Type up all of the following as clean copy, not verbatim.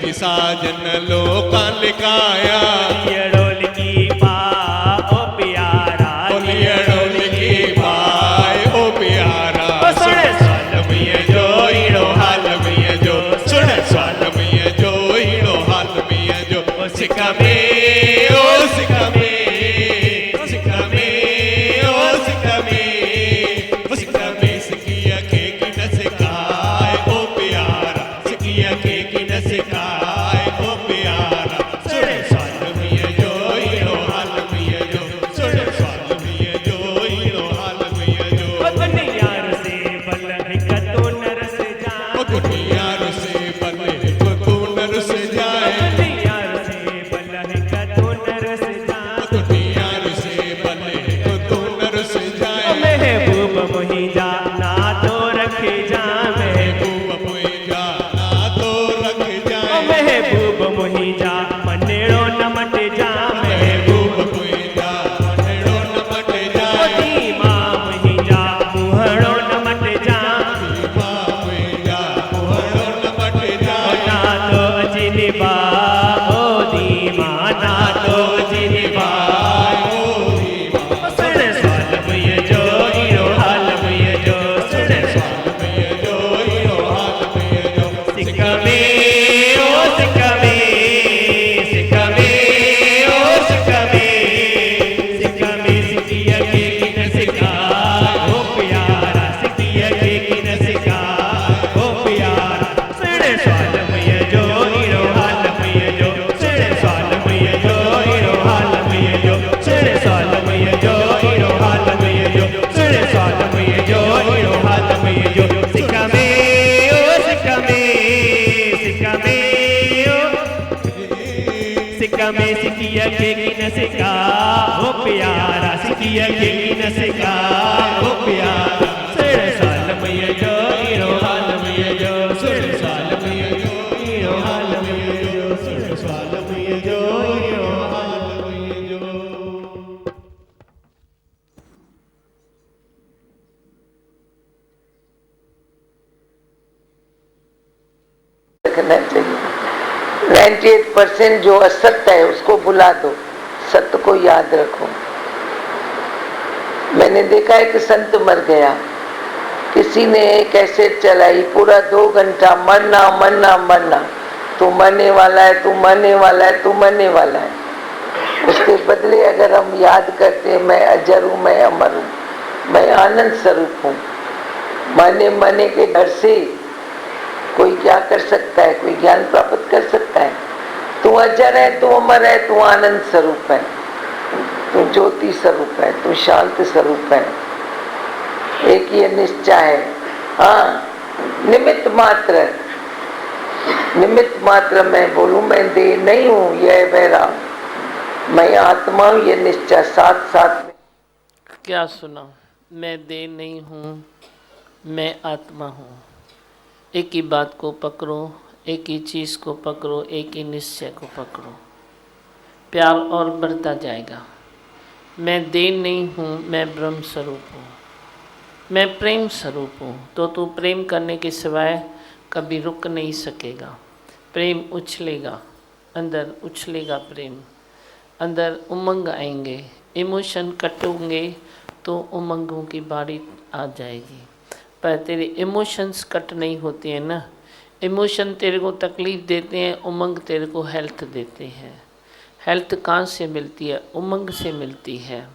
की साजन लोका लिकाया ढोल की पा ओ प्यारा बोलिए ढोल की पाय ओ प्यारा सुन स्वाल में जो ईड़ो हाल में जो सुन स्वाल में जो ईड़ो हाल में जो सिका में ओ सिका में सिका में ओ सिका में सिका में सिकिया के की न सिकाए ओ प्यारा सिकिया के की न सिकाए ओ प्यारा सुन स्वाल में जो ईड़ो हाल में जो सुन स्वाल में जो ईड़ो हाल में जो दुनियार से बल कतो नरस जा ओ दुनियार से बने को तू नरस जाए दुनियार से बल कतो नरस जा दुनियार से बने को तू नरस जाए महबूब मोही जा ना तो रखे जा महबूब मोई जाना तो रख जाए महबूब मोही जा मनेड़ो न मट जा महबूब मोई जाना नेड़ो न मट जाए दीमा मोही जा मुहड़ो न मट जा दीवा मोई जा मुहरो न मट जाए ना तो जिनिबा ओ दीमा ना तो जिनिबा ओ दीवा सुन स्वाल मुझे जो ईरो हाल मुझे जो सुन स्वाल में जो ईड़ो हाल में जो सिक्का में ओ सिक्का में सिक्का में ओ सिक्का में सिक्किया के की न सिक्का ओ प्यारा सिक्किया के की न सिक्का ओ प्यारा सुन स्वाल मुझे जो ईरो हाल मुझे जो सुन स्वाल मुझे जो ईरो हाल मुझे जो सुन स्वाल मुझे जो ईरो हाल मुझे जो सुन स्वाल मुझे जो ईरो हाल मुझे जो सिक्का में ओ सिक्का में सिक्का में ओ सिक्का में सिक्किया के की न सिक्का ओ प्यारा सिक्किया के की न सिक्का ओ प्यारा सुन स्वाल मुझे जो ईरो हाल मुझे जो सुन स्वाल मुझे जो ईरो हाल मुझे जो सुन स्वाल मुझे जो ईरो हाल मुझे जो रखना चाहिए। 98% जो असत्य है उसको भुला दो, सत्य को याद रखो। मैंने देखा है कि संत मर गया, किसी ने कैसेट चलाई, पूरा 2 घंटा मरना मरना मरना, तू मरने वाला है, तू मरने वाला है, तू मरने वाला है। उसके बदले अगर हम याद करते मैं अजर हूँ, मैं अमर हूँ, मैं आनंद स्वरूप हूँ, मरने मरने के डर से कोई क्या कर सकता है, कोई ज्ञान प्राप्त कर सकता है? तू अजर है, तू अमर है, तू आनंद स्वरूप है, तू ज्योति स्वरूप है, तू शांत स्वरूप है। एक ये निश्चय है। हाँ, निमित्त मात्र मैं बोलूं, मैं देह नहीं हूँ, यह मेरा, मैं आत्मा हूँ, ये निश्चय साथ साथ में। क्या सुना? मैं देह नहीं हूँ, मैं आत्मा हूँ। एक ही बात को पकड़ो, एक ही चीज़ को पकड़ो, एक ही निश्चय को पकड़ो, प्यार और बढ़ता जाएगा। मैं देह नहीं हूँ, मैं ब्रह्म स्वरूप हूँ, मैं प्रेम स्वरूप हूँ। तो तू प्रेम करने के सिवाय कभी रुक नहीं सकेगा। प्रेम उछलेगा, अंदर उछलेगा प्रेम, अंदर उमंग आएंगे, इमोशन कटोगे तो उमंगों की बारी आ जाएगी। पर तेरे इमोशंस कट नहीं होते हैं ना। इमोशन तेरे को तकलीफ़ देते हैं, उमंग तेरे को हेल्थ देते हैं। हेल्थ कहाँ से मिलती है? उमंग से मिलती है।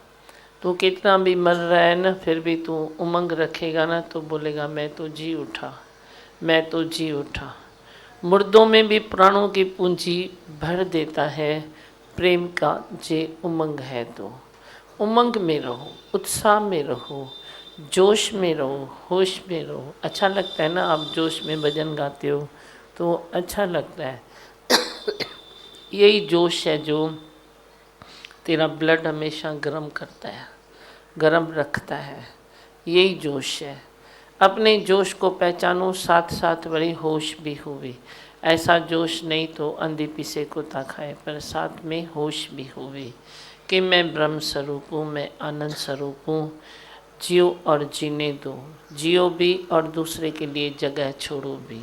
तू कितना भी मर रहा है ना, फिर भी तू उमंग रखेगा ना, तो बोलेगा मैं तो जी उठा, मैं तो जी उठा। मुर्दों में भी प्राणों की पूंजी भर देता है प्रेम का जे उमंग है। तो उमंग में रहो, उत्साह में रहो, जोश में रहो, होश में रहो। अच्छा लगता है ना, आप जोश में भजन गाते हो तो अच्छा लगता है। यही जोश है जो तेरा ब्लड हमेशा गर्म करता है, गर्म रखता है। यही जोश है। अपने जोश को पहचानो, साथ साथ बड़ी होश भी होवे। ऐसा जोश नहीं तो अंधी पीसे को ताखाए, पर साथ में होश भी होवे कि मैं ब्रह्म स्वरूप हूँ, मैं आनंद स्वरूप हूँ। जियो और जीने दो, जियो भी और दूसरे के लिए जगह छोड़ो भी।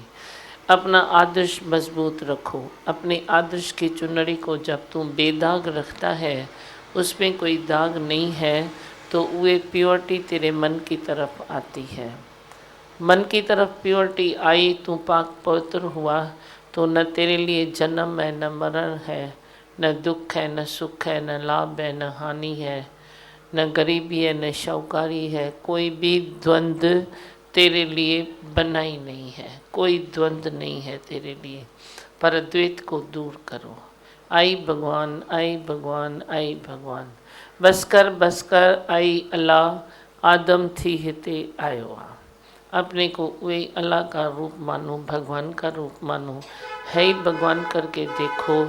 अपना आदर्श मजबूत रखो। अपने आदर्श की चुनरी को जब तू बेदाग रखता है, उसमें कोई दाग नहीं है, तो वे प्योरिटी तेरे मन की तरफ आती है। मन की तरफ प्योरिटी आई, तू पाक पवित्र हुआ, तो न तेरे लिए जन्म है, न मरण है, न दुख है, न सुख है, न लाभ है, न हानि है, न गरीबी है, न शाहूकारी है। कोई भी द्वंद्व तेरे लिए बना ही नहीं है, कोई द्वंद्व नहीं है तेरे लिए। पर द्वैत को दूर करो। आई भगवान, आई भगवान, आई भगवान। बस कर आई अल्लाह, आदम थी हिते आयो आ। अपने को वे अल्लाह का रूप मानो, भगवान का रूप मानो, है ही भगवान करके देखो,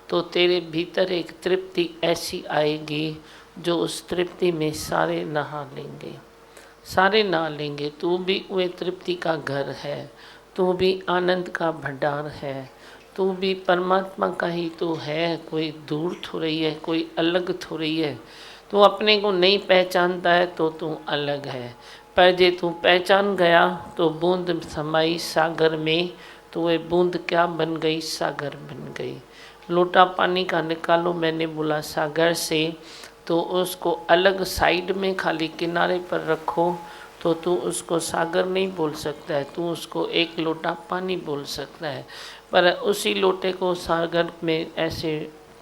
तो तेरे भीतर एक तृप्ति ऐसी आएगी जो उस तृप्ति में सारे नहा लेंगे, सारे नहा लेंगे। तू भी वे तृप्ति का घर है, तू भी आनंद का भंडार है, तू भी परमात्मा का ही तो है। कोई दूर थोड़ी है, कोई अलग थोड़ी है। तू अपने को नहीं पहचानता है तो तू अलग है, पर जे तू पहचान गया तो बूंद समाई सागर में, तो वह बूंद क्या बन गई, सागर बन गई। लोटा पानी का निकालो, मैंने बोला सागर से, तो उसको अलग साइड में खाली किनारे पर रखो, तो तू उसको सागर नहीं बोल सकता है, तू उसको एक लोटा पानी बोल सकता है। पर उसी लोटे को सागर में ऐसे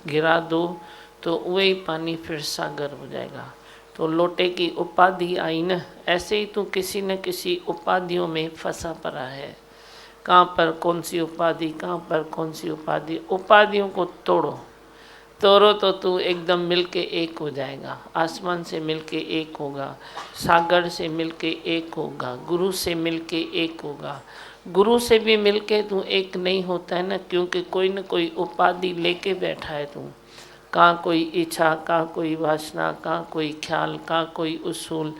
गिरा दो तो वही पानी फिर सागर हो जाएगा। तो लोटे की उपाधि आई न, ऐसे ही तू किसी न किसी उपाधियों में फंसा पड़ा है। कहाँ पर कौन सी उपाधि, कहाँ पर कौन सी उपाधि। उपाधियों को तोड़ो, तोड़ो तो तू एकदम मिलके एक हो जाएगा। आसमान से मिलके एक होगा, सागर से मिलके एक होगा, गुरु से मिलके एक होगा। गुरु से भी मिलके तू एक नहीं होता है ना, क्योंकि कोई न कोई उपाधि लेके बैठा है तू। कहाँ कोई इच्छा, कहाँ कोई वासना, कहाँ कोई ख्याल, कहाँ कोई उसूल,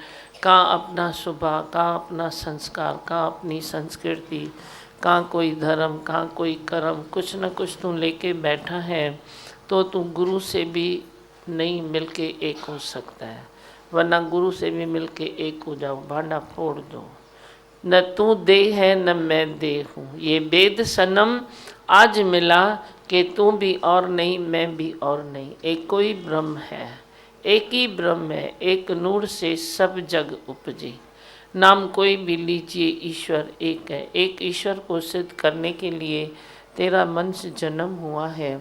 कहाँ अपना स्वभाव, कहाँ अपना संस्कार, कहाँ अपनी संस्कृति, कहाँ कोई धर्म, कहाँ कोई कर्म, कुछ न कुछ तू लेके बैठा है। तो तू गुरु से भी नहीं मिलके एक हो सकता है, वरना गुरु से भी मिलके एक हो जाओ, भांडा फोड़ दो। न तू दे है न मैं दे हूँ, ये वेद सनम आज मिला, कि तू भी और नहीं मैं भी और नहीं। एक कोई ब्रह्म है, एक ही ब्रह्म है, एक नूर से सब जग उपजे। नाम कोई भी लीजिए, ईश्वर एक है। एक ईश्वर को सिद्ध करने के लिए तेरा मनुष्य जन्म हुआ है,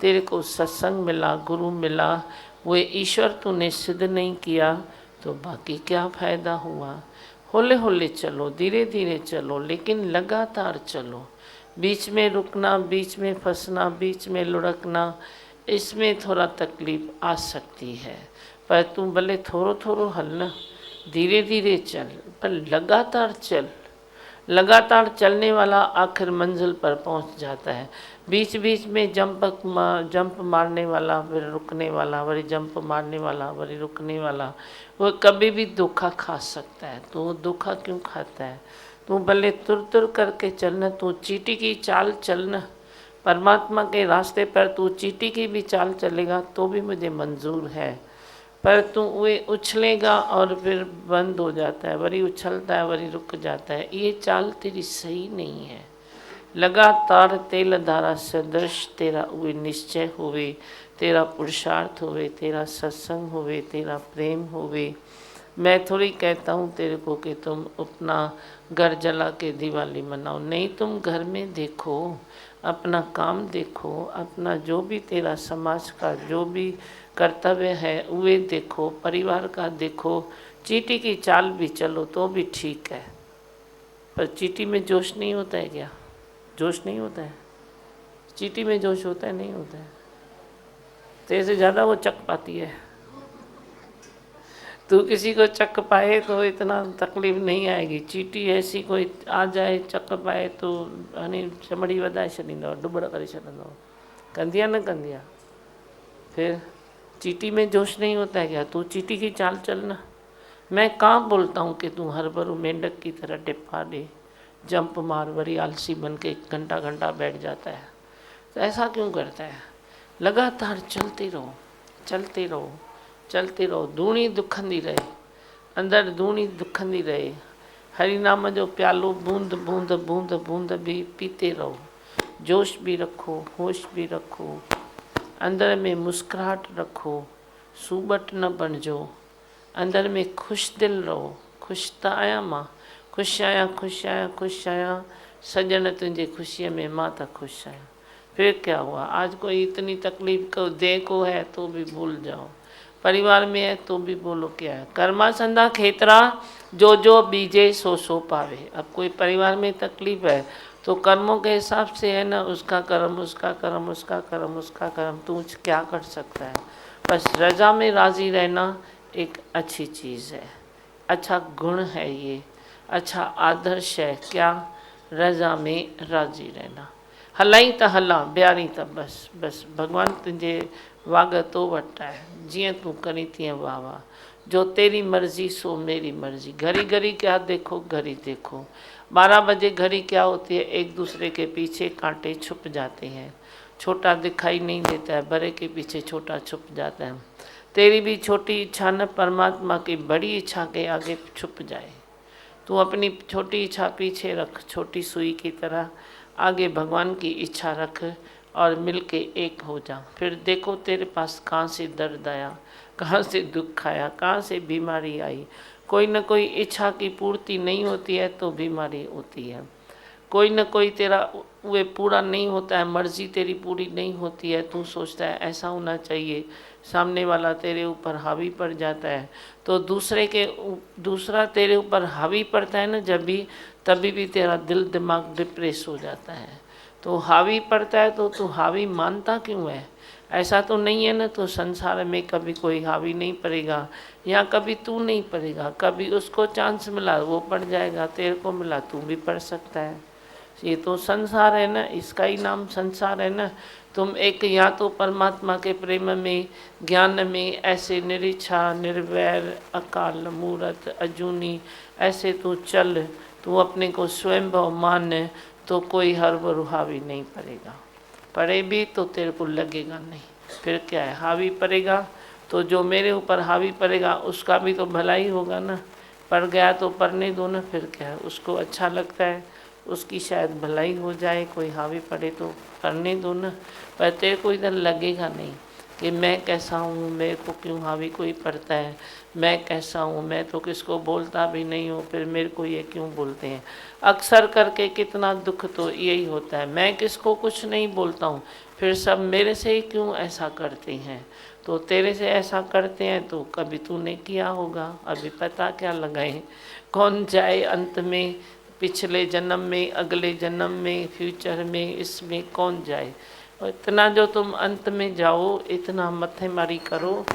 तेरे को सत्संग मिला, गुरु मिला, वो ईश्वर तूने सिद्ध नहीं किया तो बाकी क्या फ़ायदा हुआ। होले होले चलो, धीरे धीरे चलो, लेकिन लगातार चलो। बीच में रुकना, बीच में फंसना, बीच में लुढ़कना, इसमें थोड़ा तकलीफ आ सकती है। पर तू भले थोड़ो थोड़ो हलना, धीरे धीरे चल, पर लगातार चल। लगातार चलने वाला आखिर मंजिल पर पहुंच जाता है। बीच बीच में जंप मारने वाला, फिर रुकने वाला, वही जंप मारने वाला, वही रुकने वाला, वो कभी भी धोखा खा सकता है। तो वो धोखा क्यों खाता है। तू भले तुर तुर करके चलना, तू चींटी की चाल चलना, परमात्मा के रास्ते पर तू चींटी की भी चाल चलेगा तो भी मुझे मंजूर है। पर तू वे उछलेगा और फिर बंद हो जाता है, वरी उछलता है, वरी रुक जाता है, ये चाल तेरी सही नहीं है। लगातार तेल धारा सदृश तेरा वे निश्चय होवे, तेरा पुरुषार्थ होवे, तेरा सत्संग होवे, तेरा प्रेम होवे। मैं थोड़ी कहता हूँ तेरे को कि तुम अपना घर जला के दिवाली मनाओ, नहीं, तुम घर में देखो, अपना काम देखो, अपना जो भी तेरा समाज का जो भी कर्तव्य है वे देखो, परिवार का देखो। चींटी की चाल भी चलो तो भी ठीक है, पर चींटी में जोश नहीं होता है क्या? जोश नहीं होता है? चींटी में जोश होता है? नहीं होता है। तेरे से ज़्यादा वो चक पाती है। तू किसी को चक पाए तो इतना तकलीफ नहीं आएगी। चींटी ऐसी कोई आ जाए चक पाए तो हनी चमड़ी वधाए छॾींदो, डुबड़ करे छॾींदो, कंदिया न कंदिया। फिर चींटी में जोश नहीं होता है क्या? तू चींटी की चाल चलना। मैं कहाँ बोलता हूँ कि तू हर बार मेंढक की तरह टिप्पा दे, जंप मार, वरी आलसी बन के घंटा घंटा बैठ जाता है। तो ऐसा क्यों करता है? लगातार चलते रहो, चलते रहो, चलते रहो। धूणी दुखंदी रहे, अंदर धूणी दुखंदी रहे, हरि नाम जो प्यालो बूंद बूंद बूंद बूंद भी पीते रहो। जोश भी रखो, होश भी रखो, अंदर में मुस्कुराहट रखो, सूबट न बणिजो, अंदर में खुश दिल रहो। खुश त आहियां मां, ख़ुशि आहियां, ख़ुशि आहियां, ख़ुशि आहियां, सजन तुंहिंजी ख़ुशीअ में मां त ख़ुशि आहियां। फिर क्या हुआ, आज कोई इतनी तकलीफ को दे को है तो भी भूल जाओ, परिवार में है तो भी बोलो क्या है, कर्मा संदा खेतरा जो जो बीजे सो सो पावे। अब कोई परिवार में तकलीफ है तो कर्मों के हिसाब से है ना, उसका कर्म उसका कर्म उसका कर्म उसका कर्म, तू क्या कर सकता है। बस रजा में राज़ी रहना एक अच्छी चीज़ है, अच्छा गुण है, ये अच्छा आदर्श है। क्या, रजा में राज़ी रहना। हलाई त हला ॿियारी त बस बस भगवान तुंहिंजे वाग तो वटि आहे, जीअं तूं करी तीअं वाह वाह, जो तेरी मर्जी सो मेरी मर्जी। घड़ी घड़ी क्या देखो, घड़ी देखो 12 बजे घड़ी क्या होती है, एक दूसरे के पीछे कांटे छुप जाते हैं, छोटा दिखाई नहीं देता है, बड़े के पीछे छोटा छुप जाता है। तेरी भी छोटी इच्छा न परमात्मा की बड़ी इच्छा के आगे छुप जाए। तू अपनी छोटी इच्छा पीछे रख, छोटी सुई की तरह आगे भगवान की इच्छा रख और मिलके एक हो जा। फिर देखो तेरे पास कहाँ से दर्द आया, कहाँ से दुख आया, कहाँ से बीमारी आई। कोई न कोई इच्छा की पूर्ति नहीं होती है तो बीमारी होती है, कोई न कोई तेरा वे पूरा नहीं होता है, मर्जी तेरी पूरी नहीं होती है, तू सोचता है ऐसा होना चाहिए, सामने वाला तेरे ऊपर हावी पड़ जाता है। तो दूसरा तेरे ऊपर हावी पड़ता है ना जब भी, तभी भी तेरा दिल दिमाग डिप्रेस हो जाता है। तो हावी पड़ता है तो तू हावी मानता क्यों है, ऐसा तो नहीं है ना। तो संसार में कभी कोई हावी नहीं पड़ेगा, या कभी तू नहीं पड़ेगा, कभी उसको चांस मिला वो पड़ जाएगा, तेरे को मिला तू भी पढ़ सकता है। ये तो संसार है ना, इसका ही नाम संसार है ना। तुम एक या तो परमात्मा के प्रेम में, ज्ञान में ऐसे निरीच्छा निर्वैर अकाल मूरत अजूनी ऐसे तू चल, तू अपने को स्वयं भव मान, तो कोई हर वो हावी नहीं पड़ेगा। पड़े भी तो तेरे को लगेगा नहीं, फिर क्या है, हावी पड़ेगा तो जो मेरे ऊपर हावी पड़ेगा उसका भी तो भला ही होगा ना। पड़ गया तो पढ़ने दो ना, फिर क्या है, उसको अच्छा लगता है, उसकी शायद भलाई हो जाए, कोई हावी पड़े तो करने दो ना। पर तेरे को इधर लगेगा नहीं कि मैं कैसा हूँ, मेरे को क्यों हावी कोई पड़ता है, मैं कैसा हूँ, मैं तो किसको बोलता भी नहीं हूँ, फिर मेरे को ये क्यों बोलते हैं। अक्सर करके कितना दुख तो यही होता है, मैं किसको कुछ नहीं बोलता हूँ, फिर सब मेरे से ही क्यों ऐसा करते हैं। तो तेरे से ऐसा करते हैं तो कभी तूने किया होगा, अभी पता क्या लगाए, कौन जाए अंत में, पिछले जन्म में, अगले जन्म में, फ्यूचर में, इसमें कौन जाए। और इतना जो तुम अंत में जाओ, इतना मत्थे मारी करो,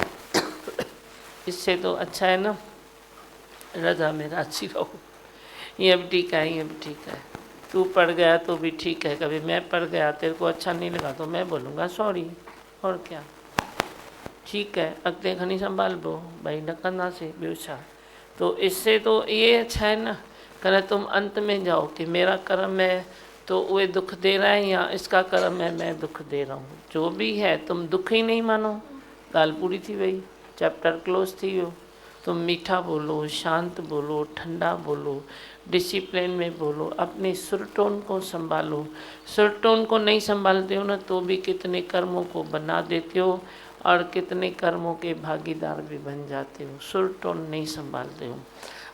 इससे तो अच्छा है ना रजा में राजी रहो। ये भी ठीक है, ये भी ठीक है, तू पड़ गया तो भी ठीक है, कभी मैं पड़ गया तेरे को अच्छा नहीं लगा तो मैं बोलूँगा सॉरी, और क्या, ठीक है, अॻिते खणी संभालबो भाई, न कंदासीं ॿियो छा। तो इससे तो ये अच्छा है ना, करे तुम अंत में जाओ कि मेरा कर्म है तो वे दुख दे रहा है, या इसका कर्म है मैं दुख दे रहा हूँ। जो भी है तुम दुख ही नहीं मानो, ॻाल्हि पूरी थी वई, चैप्टर क्लोज थी वियो। तुम मीठा बोलो, शांत बोलो, ठंडा बोलो, डिसिप्लिन में बोलो, अपने सुर टोन को संभालो। सुर टोन को नहीं संभालते हो ना तो भी कितने कर्मों को बना देते हो और कितने कर्मों के भागीदार भी बन जाते हो। सुर टोन नहीं संभालते हो,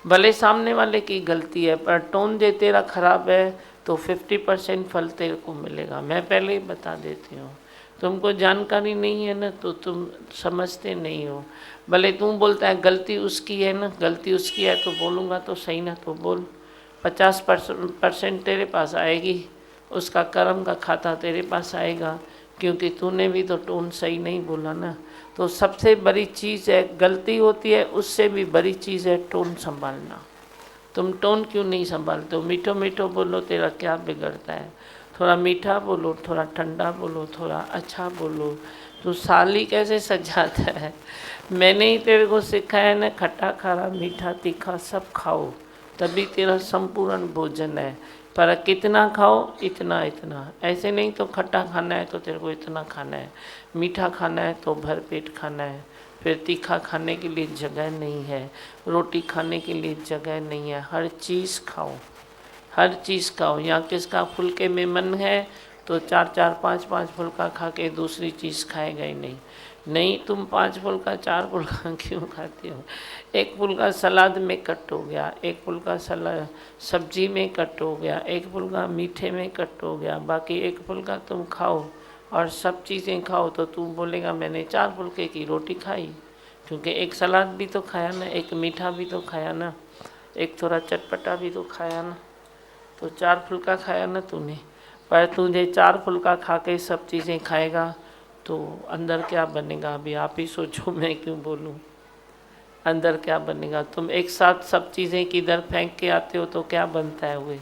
भले सामने वाले की गलती है पर टोन जे तेरा खराब है तो 50% फल तेरे को मिलेगा, मैं पहले ही बता देती हूँ। तुमको जानकारी नहीं है ना तो तुम समझते नहीं हो। भले तुम बोलता है गलती उसकी है ना, गलती उसकी है तो बोलूँगा तो सही ना, तो बोल, 50% तेरे पास आएगी, उसका कर्म का खाता तेरे पास आएगा, क्योंकि तूने भी तो टोन सही नहीं बोला ना। तो सबसे बड़ी चीज़ है, गलती होती है उससे भी बड़ी चीज़ है टोन संभालना। तुम टोन क्यों नहीं संभालते हो, मीठो मीठो बोलो, तेरा क्या बिगड़ता है, थोड़ा मीठा बोलो, थोड़ा ठंडा बोलो, थोड़ा अच्छा बोलो। तू साली कैसे सजाता है, मैंने ही तेरे को सिखाया ना, खट्टा खारा मीठा तीखा सब खाओ तभी तेरा संपूर्ण भोजन है। पर कितना खाओ, इतना इतना, ऐसे नहीं तो खट्टा खाना है तो तेरे को इतना खाना है, मीठा खाना है तो भर पेट खाना है, फिर तीखा खाने के लिए जगह नहीं है, रोटी खाने के लिए जगह नहीं है। हर चीज़ खाओ, हर चीज़ खाओ। यहाँ किसका फुलके में मन है तो 4-4, 5-5 फुलका खा के दूसरी चीज़ खाएगा ही नहीं। नहीं, तुम 5 फुलका 4 फुलका क्यों खाते हो? एक फुलका सलाद में कट हो गया, एक फुलका सलाद सब्जी में कट हो गया, एक फुलका मीठे में कट हो गया, बाकी एक फुलका तुम खाओ और सब चीज़ें खाओ तो तू बोलेगा मैंने 4 फुलके की रोटी खाई, क्योंकि एक सलाद भी तो खाया ना, एक मीठा भी तो खाया ना, एक थोड़ा चटपटा भी तो खाया ना, तो 4 फुलका खाया ना तूने। पर तुझे 4 फुलका खा के सब चीज़ें खाएगा तो अंदर क्या बनेगा? अभी आप ही सोचो, मैं क्यों बोलूँ। अंदर क्या बनेगा? तुम एक साथ सब चीज़ें किधर फेंक के आते हो तो क्या बनता है हुए?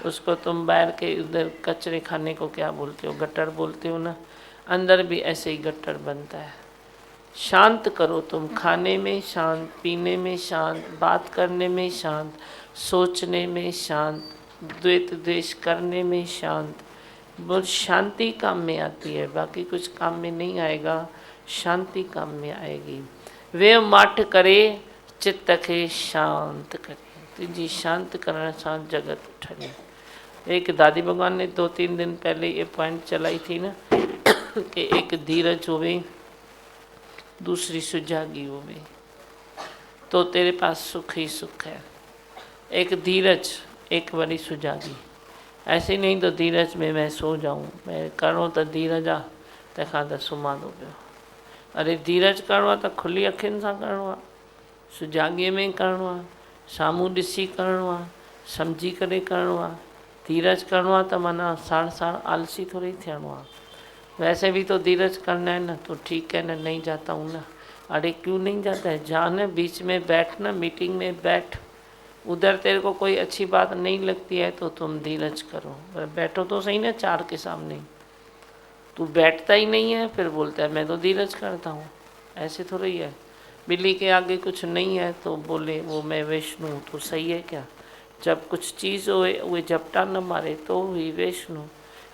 उसको तुम बाहर के उधर कचरे खाने को क्या बोलते हो? गटर बोलते हो ना। अंदर भी ऐसे ही गटर बनता है। शांत करो तुम, खाने में शांत, पीने में शांत, बात करने में शांत, सोचने में शांत, द्वेष द्वेष करने में शांत। बहुत शांति काम में आती है, बाकी कुछ काम में नहीं आएगा, शांति काम में आएगी। वे माठ करे चित्त के शांत करे, तुझी शांत करना शांत जगत उठने। एक दादी भगवान ने 2-3 दिन पहले ये पॉइंट चलाई थी ना कि एक धीरज होवे, दूसरी सुजागी होवे, तो तेरे पास सुख ही सुख है। एक धीरज, एक बड़ी सुजागी। ऐसे नहीं तो धीरज में मैं सो जाऊँ, मैं करूँ तो धीरज आ तंहिंखां त सुम्हां थो पियो। अरे धीरज करिणो आहे त खुली अखियुनि सां करिणो आहे, सुजाॻीअ में करिणो आहे, साम्हूं ॾिसी करिणो आहे, सम्झी करे करिणो आहे। धीरज करिणो आहे त माना साण साण आलसी थोड़ी थियणो आहे। वैसे भी तो धीरज करना है ना, तो ठीक है ना, नहीं जाता हूँ ना। अरे क्यों नहीं जाता है? जा ना, बीच में बैठ ना, मीटिंग में बैठ। उधर तेरे को कोई अच्छी बात नहीं लगती है तो तुम धीरज करो, बैठो तो सही ना 4 के सामने। तू बैठता ही नहीं है फिर बोलता है मैं तो धीरज करता हूँ। ऐसे थोड़ा ही है। बिल्ली के आगे कुछ नहीं है तो बोले वो मैं विष्णु हूँ, तो सही है क्या? जब कुछ चीज़ हो वो झपटा न मारे तो ही विष्णु।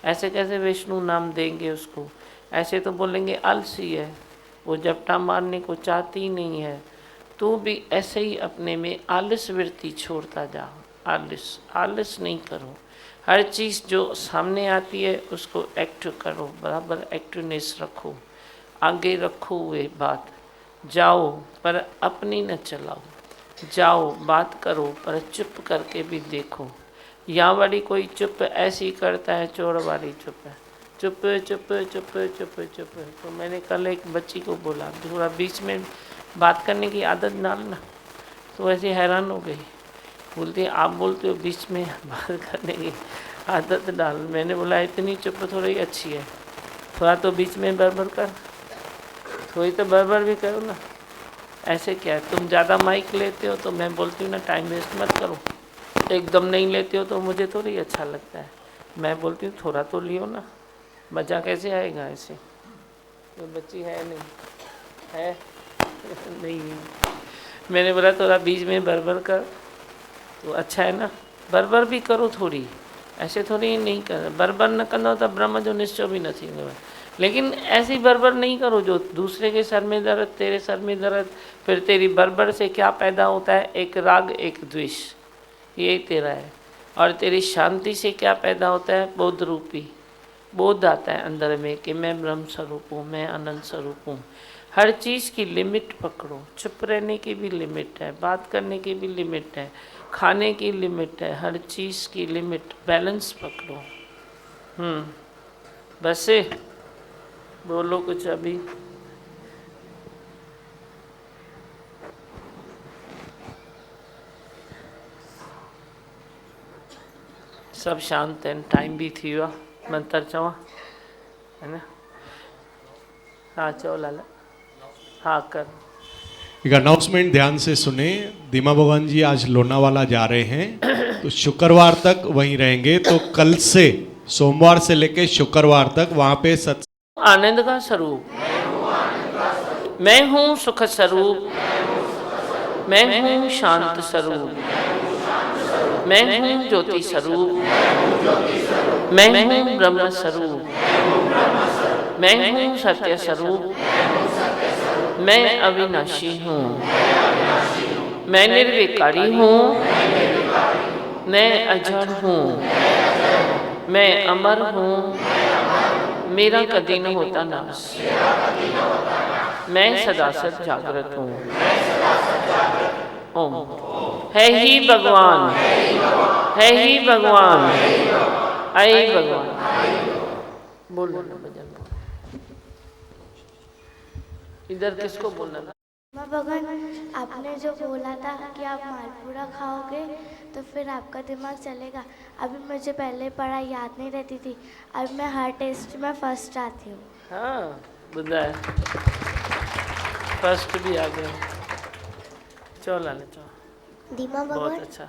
ऐसे कैसे विष्णु नाम देंगे उसको? ऐसे तो बोलेंगे आलसी है, वो झपटा मारने को चाहती ही नहीं है। तू भी ऐसे ही अपने में आलस वृत्ति छोड़ता जा। आलस आलस नहीं करो। हर चीज़ जो सामने आती है उसको एक्ट करो, बराबर एक्टिवनेस रखो, आगे रखो वे बात। जाओ पर अपनी न चलाओ, जाओ बात करो पर चुप करके भी देखो। यहाँ वाली कोई चुप ऐसी करता है, चोर वाली चुप है, चुप चुप चुप चुप चुप। तो मैंने कल एक बच्ची को बोला थोड़ा बीच में बात करने की आदत डालना, तो ऐसे हैरान हो गई। बोलती आप बोलते हो बीच में बात करने की आदत डाल। मैंने बोला इतनी चुप थोड़ी अच्छी है, थोड़ा तो बीच में बरबर कर, थोड़ी तो बरबर भी करो ना। ऐसे क्या है, तुम ज़्यादा माइक लेते हो तो मैं बोलती हूँ ना टाइम वेस्ट मत करो। एकदम नहीं लेते हो तो मुझे थोड़ी अच्छा लगता है, मैं बोलती हूँ थोड़ा तो लियो ना, मज़ा कैसे आएगा ऐसे। तो बच्ची है नहीं है नहीं, मैंने बोला थोड़ा बीच में बरबर कर तो अच्छा है ना। बरबर भी करो थोड़ी, ऐसे थोड़ी नहीं कर। बरबर न कंदो तो ब्रह्म जो निश्चय भी न थींदो। लेकिन ऐसी बरबर नहीं करो जो दूसरे के सर में दर्द, तेरे सर में दर्द। फिर तेरी बरबर से क्या पैदा होता है? एक राग एक द्वेष, यही तेरा है। और तेरी शांति से क्या पैदा होता है? बोध रूपी बोध आता है अंदर में कि मैं ब्रह्म स्वरूप हूँ, मैं अनंत स्वरूप हूँ। हर चीज़ की लिमिट पकड़ो। चुप रहने की भी लिमिट है, बात करने की भी लिमिट है, खाने की लिमिट है, हर चीज़ की लिमिट। बैलेंस पकड़ो। बस बोलो कुछ अभी। सब शांत हैं, टाइम भी थी हुआ। मंत्र चवा है ना? हाँ चो लाला, हाँ कर। एक अनाउंसमेंट ध्यान से सुने। दीमा भगवान जी आज लोनावाला जा रहे हैं, तो शुक्रवार तक वहीं रहेंगे। तो कल से सोमवार से लेकर शुक्रवार तक वहाँ पे आनंद का स्वरूप मैं हूँ, सुख स्वरूप मैं हूँ, शांत स्वरूप मैं हूँ, ज्योति स्वरूप मैं हूँ, ब्रह्म स्वरूप मैं हूँ, सत्य स्वरूप मैं अविनाशी हूँ, मैं निर्विकारी हूँ, मैं अजर हूँ, मैं अमर हूँ, मेरा कभी न होता नाश, मैं सदा सद जागृत हूँ। ओम। है ही भगवान, है ही भगवान, आई भगवान। बोलो ना भजन बोलो। इधर किसको बोलना था? माँ भगवान, आपने जो बोला था कि आप मालपुरा खाओगे तो फिर आपका दिमाग चलेगा। अभी मुझे पहले पढ़ाई याद नहीं रहती थी, अब मैं हर टेस्ट में फर्स्ट आती हूँ। हाँ, बुद्धा है, फर्स्ट भी आ गया। चलो लाले चलो। दीमा बहुत भगवान, अच्छा।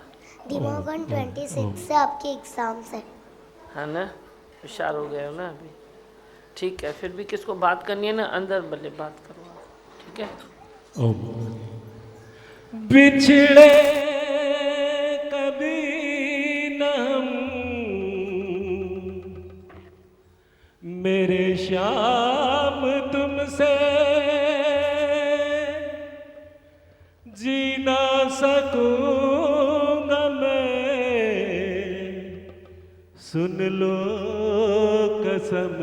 दीमा भगवान 26 से आपके एग्जाम्स है। हाँ ना, होशियार हो गए हो ना अभी। ठीक है, फिर भी किसको बात करनी है ना, अंदर भले बात करो आप, ठीक है? बिछड़े कभी न हम, मेरे श्याम तुमसे जी ना सकूंगा मैं, सुन लो कसम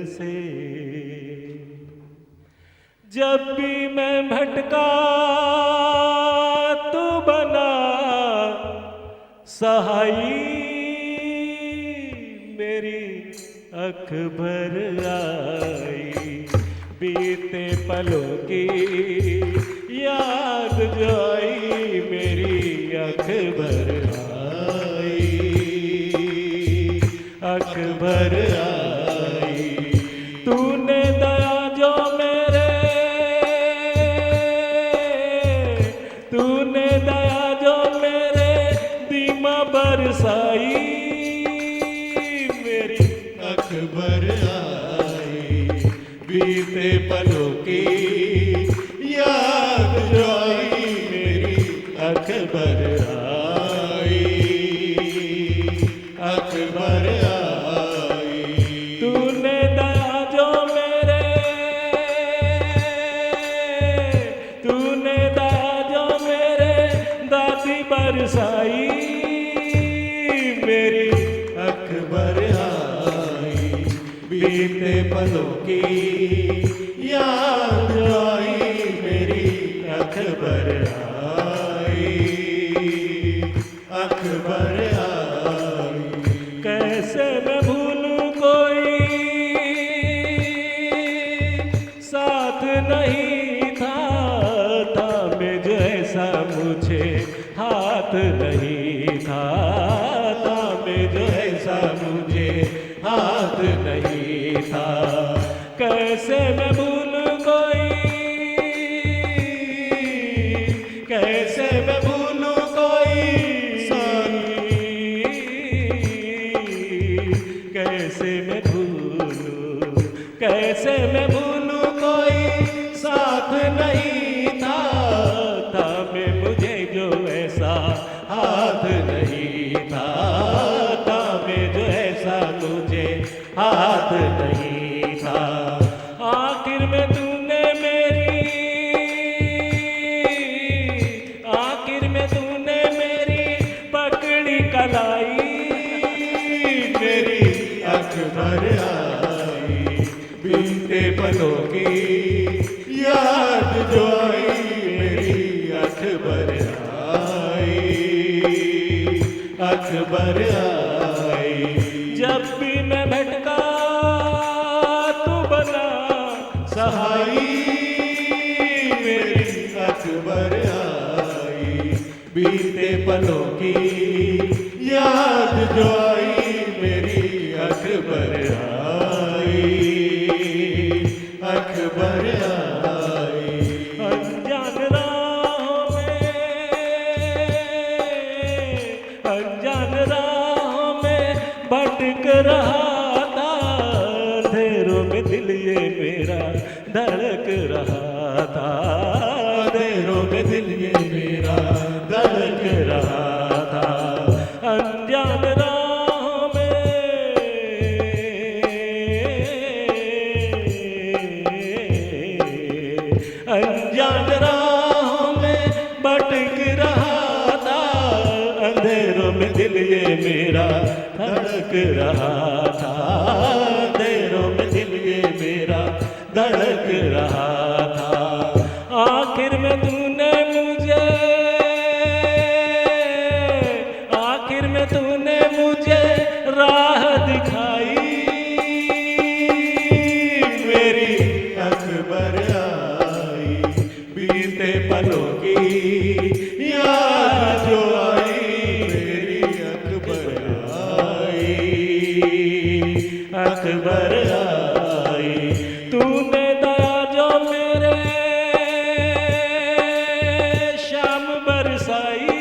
से। जब भी मैं भटका तू बना सहाई, मेरी अख भर आई, बीते पलों की याद जो आई, मेरी अख भर आई, अख भर आई। तूने दया जो मेरे, तूने दया जो मेरे दीमा बरसाई, मेरी अख भर आई, बीते पलों की याद जो आई, मेरी अख भर आई, अख भर आई। तूने दया जो मेरे, तूने दया जो मेरे दादी बरसाई, मेरी अख भर आई, बीते पलों की याद आई, मेरी अख भर आई, अख भर आई। कैसे मैं भूलूं कोई साथ नहीं था, थामे जैसा मुझे हाथ नहीं था, थामे जैसा मुझे हाथ नहीं था। कैसे मैं भूलूं कोई, कैसे मैं भूलूं कोई साथी, कैसे मैं भूलूं, कैसे मैं भूलूं कोई साथ नहीं था, थामे मुझे जो ऐसा हाथ नहीं था, थामे जो ऐसा मुझे हाथ नहीं था। आखिर में तूने मेरी, आखिर में तूने मेरी पकड़ी कलाई, मेरी अख भर आई, बीते पलों की याद जो आई, मेरी अख भर आई, अख भर आई। जब भी मैं भटका तू बना सहाई, मेरी अख भर आई, बीते पलों की याद जो आई, मेरी अख भर आई, अख भर आई। अनजान राहों में, अनजान राहों में भटक रहा था, अंधेरों में दिल ये मेरा धड़क रहा था, अंधेरों में दिल ये मेरा धड़क रहा था। अनजान राहों में, अनजान तेरा धड़क रहा था। आखिर में तूने मुझे, आखिर में तूने मुझे राह दिखाई, मेरी अकबर आई, बीते पलों की याद जो आई, मेरी अकबर आई, अकबर आई। तूने दया जो मेरे शाम बरसाई,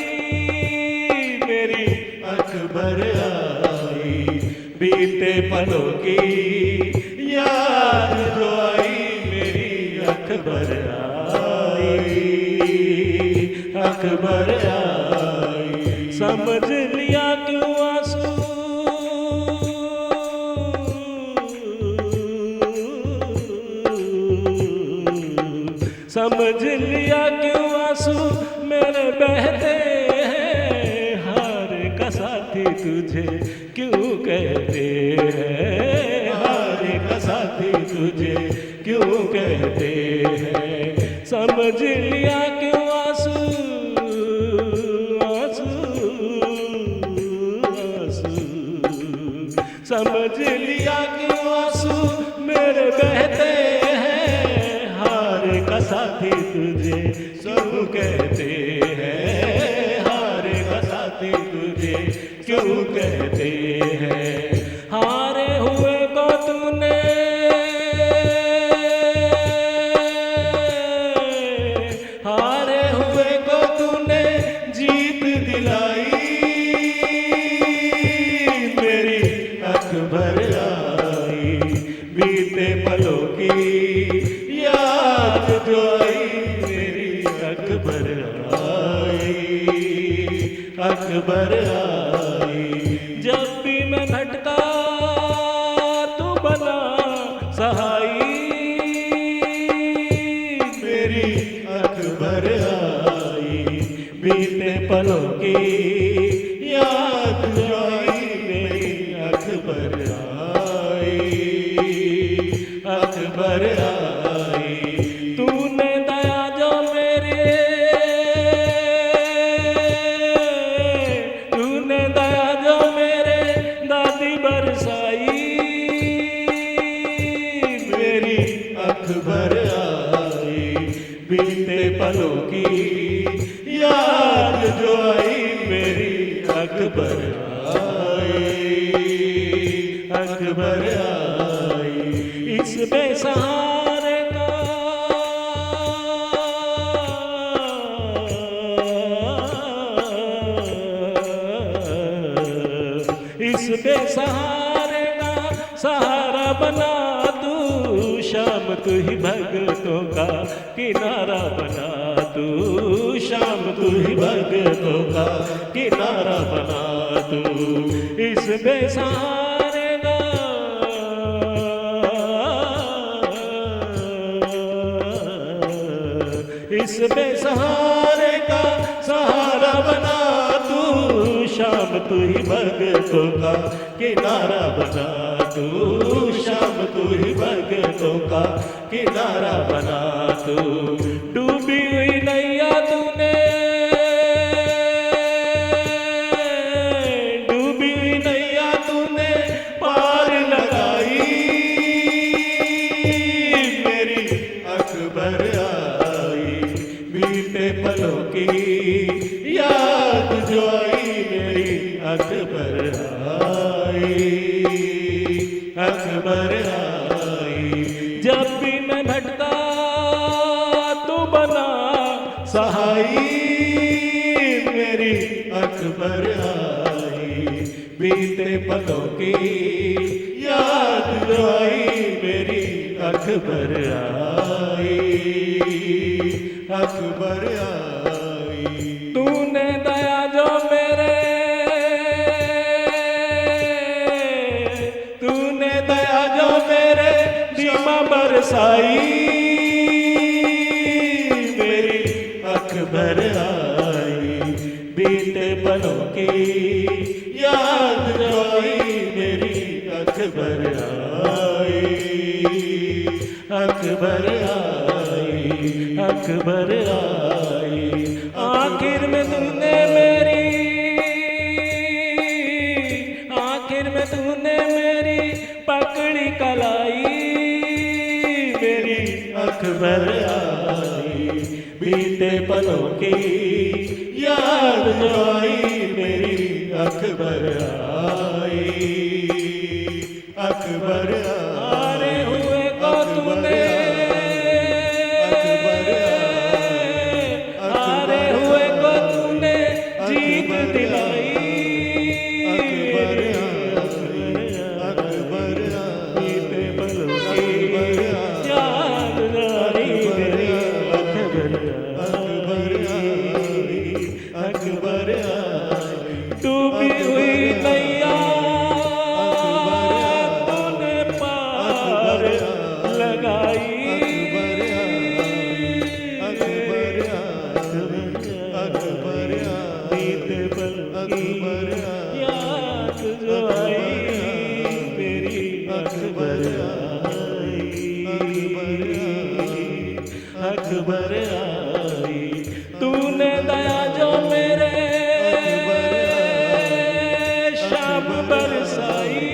मेरी अकबर आई, बीते पलों की याद जो आई, मेरी अकबर आई, अकबर आई। समझ लिया क्यों आंसू, समझ लिया क्यों आंसू मेरे बहते हैं, हार का साथी तुझे क्यों कहते हैं, हार का साथी तुझे क्यों कहते हैं। समझ लिया क्यों आंसू, आंसू, आंसू, समझ लिया क्यों आंसू मेरे बहते हैं, हार का साथी तुझे क्यों कहते हैं, हार का साथी तुझे क्यों कहते हैं। हारे हुए को तूने, हारे हुए को तूने जीत दिलाई, मेरी अकबर आई, बीते पलों की याद जो आई, मेरी अकबर आई, अकबर आई। जब भी मैं भटका तू बना सहाई, मेरी अकबर आई, बीते पलों की याद जो आई, मेरी अकबर आई, अकबर आई। तूने दया जो मेरे, तूने दया जो मेरे दादी बरसाई, मेरी अकबर आई, बीते पलों की याद जो आई, मेरी अकबर आई, अकबर आई। इस बेसहारे का, इस बेसहारे का सहारा बना तू, शाम तू ही भगतों का किनारा बना तू, शाम तू ही भगतों का किनारा बना तू। इस बेसहारे का, इस बेसहारे का सहारा बना तू, शाम तू ही भगतों का किनारा बना तू, शाम तू ही भगतों का किनारा बना तू। डूबी हुई नैया तूने, डूबी हुई नैया तूने पार लगाई, मेरी अकबर आई, बीते पलों की याद जो आई, मेरी अकबर आई, अकबर आई। जब भी मैं भटका तू बना सहाई, मेरी अकबर आई, बीते पलों की याद जो आई, मेरी अकबर आई, अकबर आई। तूने दया जो मेरे, तूने दया जो मेरे बीमा बरसाई, मेरी अकबर आई, बीते पलों की याद जो आई, मेरी अकबर आई, अकबर आई, अकबर आई। आखिर में तूने मेरी, आखिर में तूने मेरी पकड़ी कलाई, मेरी अकबर आई। बीते पलों की याद जो आई, मेरी अकबर आई, अकबर आरे हुए को तूने, आरे हुए को तूने जीत दिलाई, अकबर बीते पलों की याद आई, मेरी अकबर आई, अकबर आई। डूबी हुई नैया तूने पार लगाई, बीते पल की याद जो आई, मेरी अकबर आई, अकबर आई। तूने दया जो मेरे शाम बरसाई,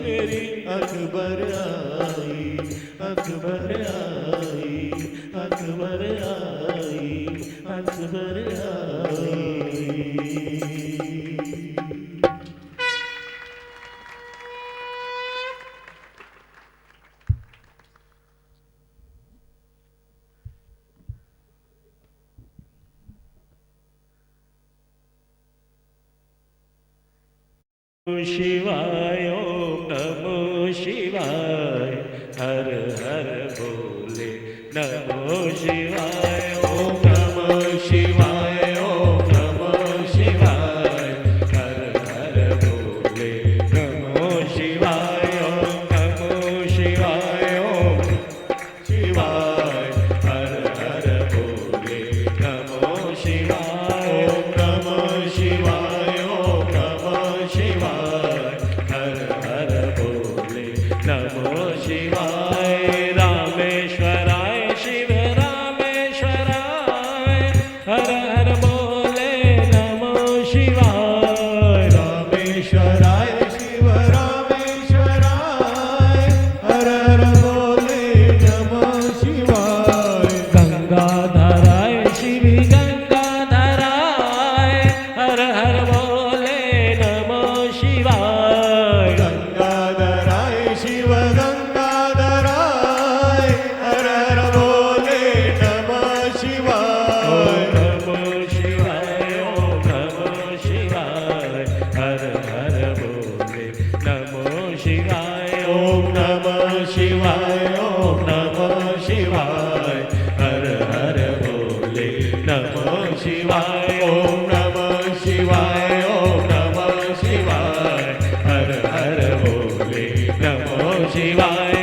मेरी अकबर आई, अकबर आई, अकबर आई, अकबर आई। शिवाय ओम नमो शिवाय, हर हर बोले नमो शिवाय ओम नमो शिवाय, ओम नमो शिवाय, हर हर बोले नमो शिवाय ओम नमो शिवाय, ओम शिवाय, हर हर बोले नमो शिवाय ओम नमो शिवाय, ओम नमो शिवाय, हर हर बोले नमो शिवाय। रामेश्वराय शिव रामेश्वराय, हर हर बोले नमो शिवाय। रामेश्वराय शिव रामेश्वराय, हर हर बोले नमो शिवाय। गंगाधराय शिव गंगाधराय, हर हर बोले नमो शिवाय। गंगाधराय शिव गंगाधराय, हर हर बोले नमो शिवाय। नमो शिवाय ओम नमो शिवाय, हर हर बोले नमो शिवाय ओम नमो शिवाय, ओम नमो शिवाय, हर हर बोले नमो शिवाय ओम नमो शिवाय, ओम नमो शिवाय, हर हर बोले नमो शिवाय।